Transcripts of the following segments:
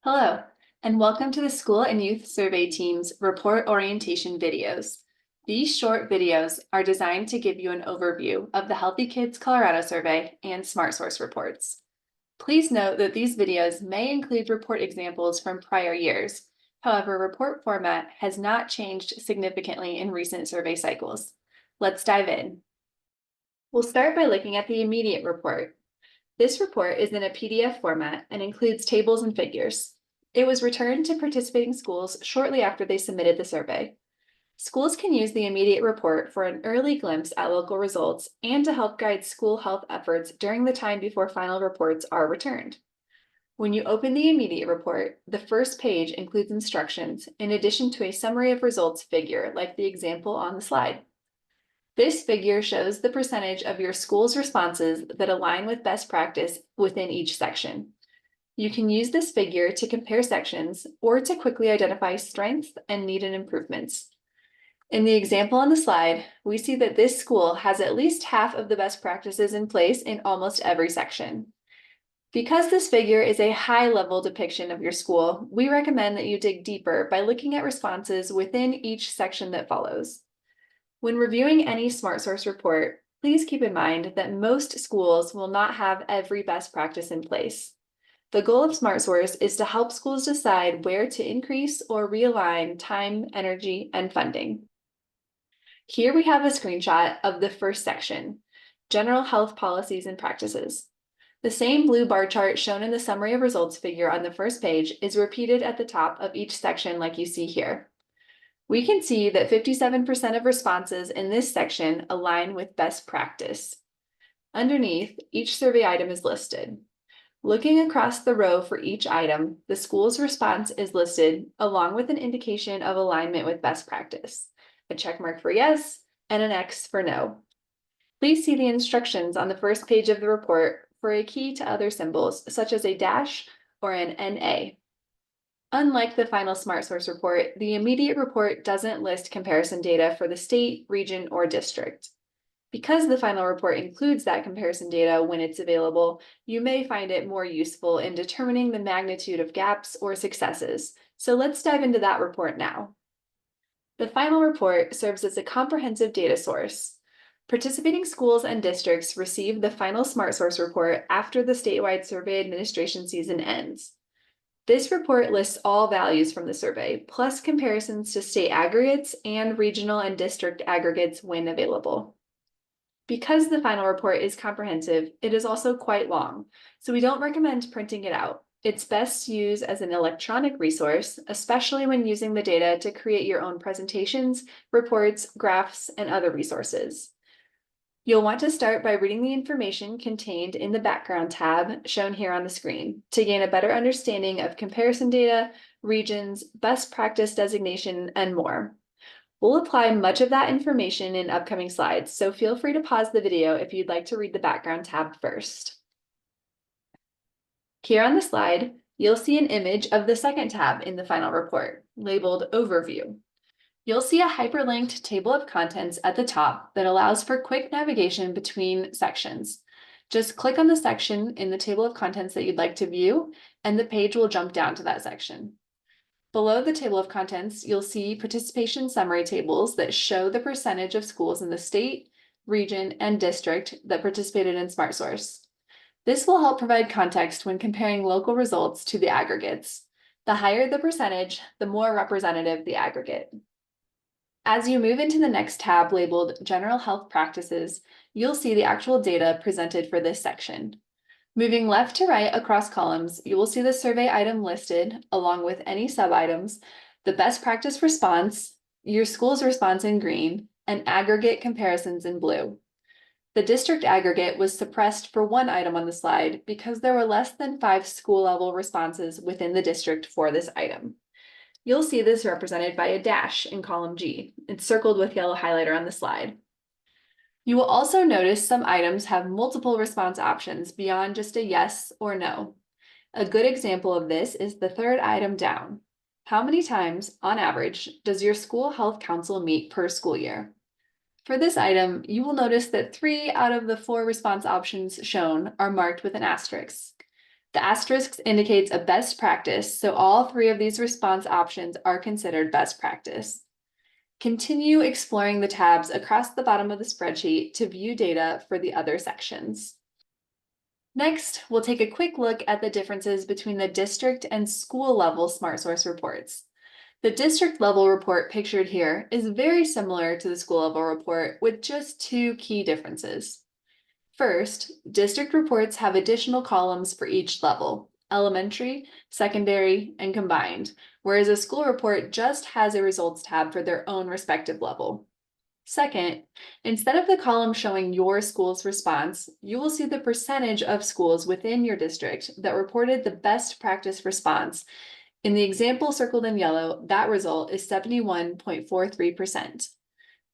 Hello, and welcome to the School and Youth Survey Team's report orientation videos. These short videos are designed to give you an overview of the Healthy Kids Colorado Survey and SmartSource reports. Please note that these videos may include report examples from prior years. However, report format has not changed significantly in recent survey cycles. Let's dive in. We'll start by looking at the immediate report. This report is in a PDF format and includes tables and figures. It was returned to participating schools shortly after they submitted the survey. Schools can use the immediate report for an early glimpse at local results and to help guide school health efforts during the time before final reports are returned. When you open the immediate report, the first page includes instructions in addition to a summary of results figure like the example on the slide. This figure shows the percentage of your school's responses that align with best practice within each section. You can use this figure to compare sections or to quickly identify strengths and needed improvements. In the example on the slide, we see that this school has at least half of the best practices in place in almost every section. Because this figure is a high-level depiction of your school, we recommend that you dig deeper by looking at responses within each section that follows. When reviewing any SmartSource report, please keep in mind that most schools will not have every best practice in place. The goal of SmartSource is to help schools decide where to increase or realign time, energy, and funding. Here we have a screenshot of the first section, General Health Policies and Practices. The same blue bar chart shown in the summary of results figure on the first page is repeated at the top of each section like you see here. We can see that 57% of responses in this section align with best practice. Underneath, each survey item is listed. Looking across the row for each item, the school's response is listed along with an indication of alignment with best practice, a check mark for yes, and an X for no. Please see the instructions on the first page of the report for a key to other symbols, such as a dash or an NA. Unlike the final SmartSource report, the immediate report doesn't list comparison data for the state, region, or district. Because the final report includes that comparison data when it's available, you may find it more useful in determining the magnitude of gaps or successes. So let's dive into that report now. The final report serves as a comprehensive data source. Participating schools and districts receive the final SmartSource report after the statewide survey administration season ends. This report lists all values from the survey, plus comparisons to state aggregates and regional and district aggregates when available. Because the final report is comprehensive, it is also quite long, so we don't recommend printing it out. It's best used as an electronic resource, especially when using the data to create your own presentations, reports, graphs, and other resources. You'll want to start by reading the information contained in the background tab shown here on the screen to gain a better understanding of comparison data, regions, best practice designation, and more. We'll apply much of that information in upcoming slides, so feel free to pause the video if you'd like to read the background tab first. Here on the slide, you'll see an image of the second tab in the final report, labeled Overview. You'll see a hyperlinked table of contents at the top that allows for quick navigation between sections. Just click on the section in the table of contents that you'd like to view, and the page will jump down to that section. Below the table of contents, you'll see participation summary tables that show the percentage of schools in the state, region, and district that participated in SmartSource. This will help provide context when comparing local results to the aggregates. The higher the percentage, the more representative the aggregate. As you move into the next tab labeled General Health Practices, you'll see the actual data presented for this section. Moving left to right across columns, you will see the survey item listed along with any sub-items, the best practice response, your school's response in green, and aggregate comparisons in blue. The district aggregate was suppressed for one item on the slide because there were less than 5 school-level responses within the district for this item. You'll see this represented by a dash in column G. It's circled with yellow highlighter on the slide. You will also notice some items have multiple response options beyond just a yes or no. A good example of this is the third item down. How many times, on average, does your school health council meet per school year? For this item, you will notice that 3 out of the 4 response options shown are marked with an asterisk. The asterisk indicates a best practice, so all three of these response options are considered best practice. Continue exploring the tabs across the bottom of the spreadsheet to view data for the other sections. Next, we'll take a quick look at the differences between the district and school level SmartSource reports. The district level report pictured here is very similar to the school level report with just two key differences. First, district reports have additional columns for each level: elementary, secondary, and combined, whereas a school report just has a results tab for their own respective level. Second, instead of the column showing your school's response, you will see the percentage of schools within your district that reported the best practice response. In the example circled in yellow, that result is 71.43%.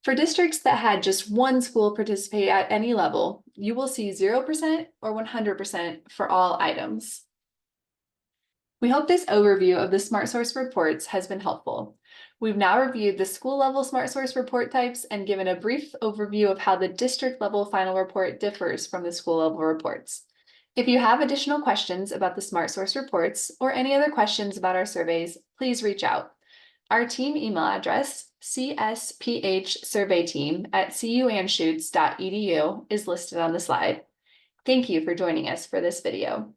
For districts that had just one school participate at any level, you will see 0% or 100% for all items. We hope this overview of the SmartSource reports has been helpful. We've now reviewed the school level SmartSource report types and given a brief overview of how the district level final report differs from the school level reports. If you have additional questions about the SmartSource reports or any other questions about our surveys, please reach out. Our team email address, csphsurveyteam@cuanschutz.edu, is listed on the slide. Thank you for joining us for this video.